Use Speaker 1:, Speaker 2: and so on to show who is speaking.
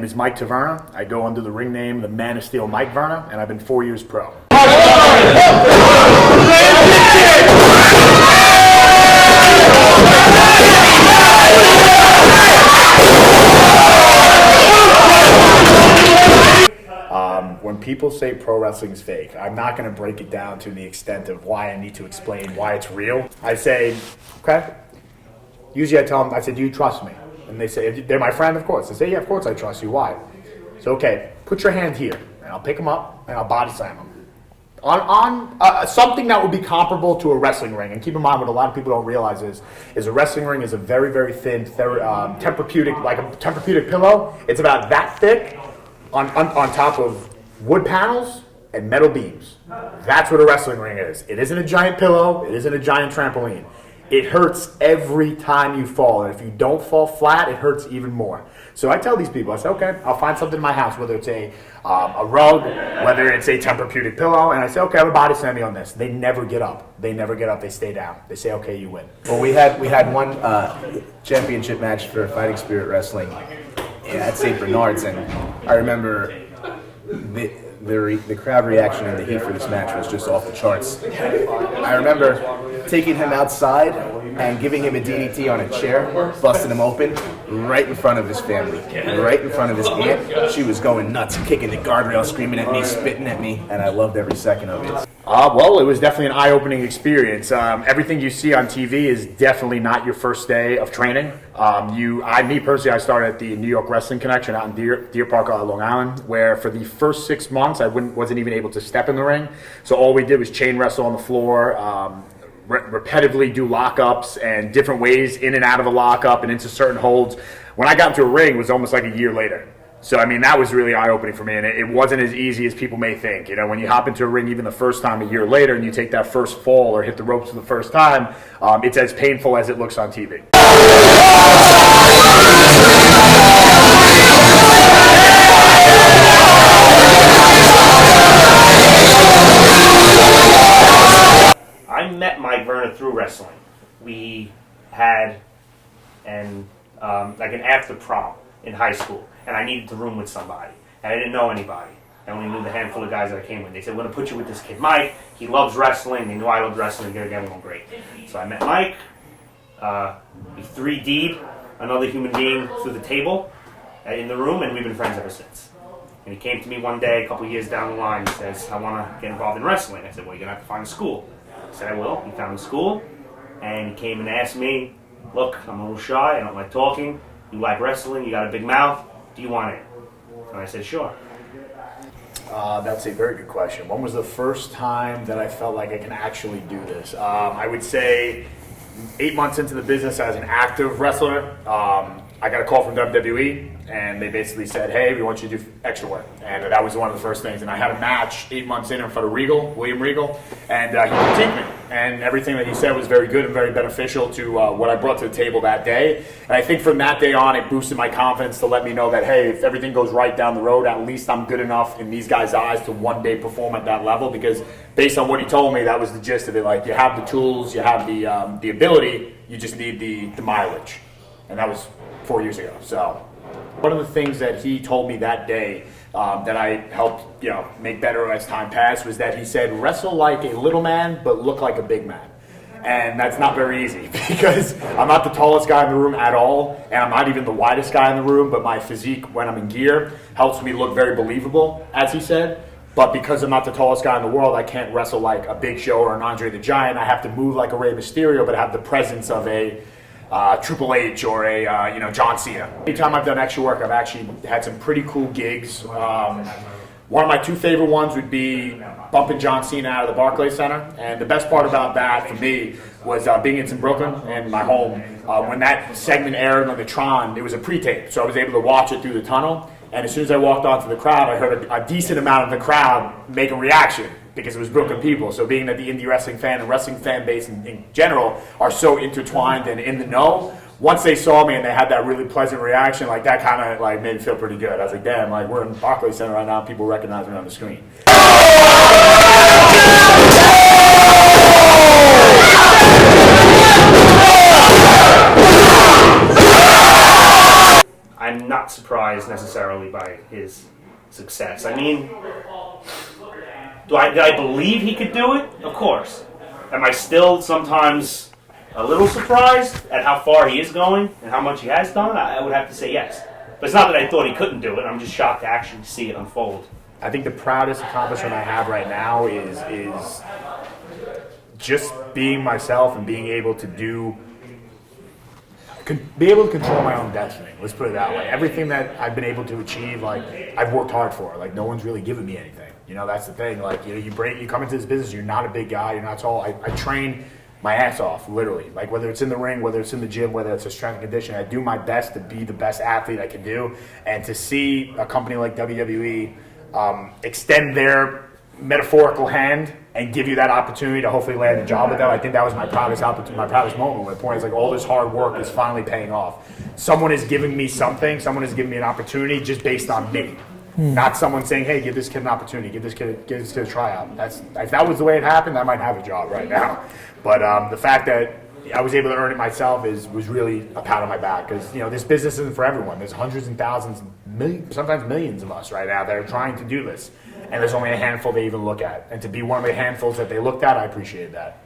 Speaker 1: is Mike Verna. I go under the ring name The Man of Steel Mike Verna, and I've been 4 years pro. When people say pro wrestling's fake, I'm not going to break it down to the extent of why I need to explain why it's real. I say, okay. Usually I tell them, I say, do you trust me? And they say, they're my friend, of course. I say, yeah, of course I trust you. Why? So, okay, put your hand here, and I'll pick them up, and I'll body slam them. On something that would be comparable to a wrestling ring. And keep in mind, what a lot of people don't realize is a wrestling ring is a very, very thin, Tempur-Pedic, like a Tempur-Pedic pillow. It's about that thick on top of wood panels and metal beams. That's what a wrestling ring is. It isn't a giant pillow. It isn't a giant trampoline. It hurts every time you fall. And if you don't fall flat, it hurts even more. So I tell these people, I say, okay, I'll find something in my house, whether it's a rug, whether it's a Tempur-Pedic pillow, and I say, okay, I'm a body slam me on this. They never get up. They never get up. They stay down. They say, okay, you win.
Speaker 2: Well, we had one championship match for Fighting Spirit Wrestling at St. Bernard's, and I remember the crowd reaction and the heat for this match was just off the charts. I remember taking him outside and giving him a DDT on a chair, busting him open right in front of his family, right in front of his aunt. She was going nuts, kicking the guardrail, screaming at me, spitting at me, and I loved every second of it.
Speaker 1: Well, it was definitely an eye-opening experience. Everything you see on TV is definitely not your first day of training. Me personally, I started at the New York Wrestling Connection out in Deer Park, Long Island, where for the first 6 months I wasn't even able to step in the ring. So all we did was chain wrestle on the floor, repetitively do lockups and different ways in and out of a lockup and into certain holds. When I got into a ring, it was almost like a year later. So, I mean, that was really eye-opening for me, and it wasn't as easy as people may think. You know, when you hop into a ring even the first time a year later and you take that first fall or hit the ropes for the first time, it's as painful as it looks on TV.
Speaker 3: I met Mike Verna through wrestling. We had an after prom in high school, and I needed to room with somebody, and I didn't know anybody. I only knew the handful of guys that I came with. They said, we're going to put you with this kid Mike. He loves wrestling. They knew I loved wrestling. They're going to get along great. So I met Mike. We 3D'd another human being through the table in the room, and we've been friends ever since. And he came to me one day, a couple years down the line. He says, I want to get involved in wrestling. I said, well, you're going to have to find a school. I said, I will. He found a school, and he came and asked me, look, I'm a little shy. I don't like talking. You like wrestling. You got a big mouth. Do you want it? And I said, sure.
Speaker 1: That's a very good question. When was the first time that I felt like I can actually do this? I would say 8 months into the business as an active wrestler. I got a call from WWE, and they basically said, hey, we want you to do extra work. And that was one of the first things. And I had a match 8 months in front of William Regal, and he critiqued me. And everything that he said was very good and very beneficial to what I brought to the table that day. And I think from that day on, it boosted my confidence to let me know that, hey, if everything goes right down the road, at least I'm good enough in these guys' eyes to one day perform at that level. Because based on what he told me, that was the gist of it. Like, you have the tools, you have the ability, you just need the mileage. And that was 4 years ago. So one of the things that he told me that day that I helped make better as time passed was that he said, wrestle like a little man but look like a big man. And that's not very easy because I'm not the tallest guy in the room at all, and I'm not even the widest guy in the room, but my physique when I'm in gear helps me look very believable, as he said. But because I'm not the tallest guy in the world, I can't wrestle like a Big Show or an Andre the Giant. I have to move like a Rey Mysterio, but have the presence of a Triple H or a John Cena. Anytime I've done extra work, I've actually had some pretty cool gigs. One of my two favorite ones would be bumping John Cena out of the Barclays Center. And the best part about that for me was being in Brooklyn and my home. When that segment aired on the Tron, it was a pre-tape, so I was able to watch it through the tunnel. And as soon as I walked onto the crowd, I heard a decent amount of the crowd make a reaction because it was Brooklyn people. So being that the indie wrestling fan and wrestling fan base in general are so intertwined and in the know, once they saw me and they had that really pleasant reaction, like that kind of like made me feel pretty good. I was like, damn, like we're in Barclays Center right now, people recognize me on the screen.
Speaker 3: I'm not surprised impressed necessarily by his success. I mean, did I believe he could do it? Of course. Am I still sometimes a little surprised at how far he is going and how much he has done? I would have to say yes. But it's not that I thought he couldn't do it. I'm just shocked to actually see it unfold.
Speaker 1: I think the proudest accomplishment I have right now is just being myself and being able to be able to control my own destiny. Let's put it that way. Everything that I've been able to achieve, like, I've worked hard for. Like, no one's really given me anything. You know, that's the thing. Like, you know, you come into this business, you're not a big guy, you're not tall. I train my ass off, literally. Like, whether it's in the ring, whether it's in the gym, whether it's a strength and conditioning, I do my best to be the best athlete I can do. And to see a company like WWE extend their metaphorical hand and give you that opportunity to hopefully land a job with them, I think that was my proudest opportunity, my proudest moment. When the point is, like, all this hard work is finally paying off. Someone is giving me something. Someone is giving me an opportunity just based on me. Not someone saying, "Hey, give this kid an opportunity. Give this kid a tryout." If that was the way it happened, I might have a job right now. But the fact that I was able to earn it myself was really a pat on my back, because, you know, this business isn't for everyone. There's hundreds and thousands, millions, sometimes millions of us right now that are trying to do this, and there's only a handful they even look at. And to be one of the handfuls that they looked at, I appreciate that.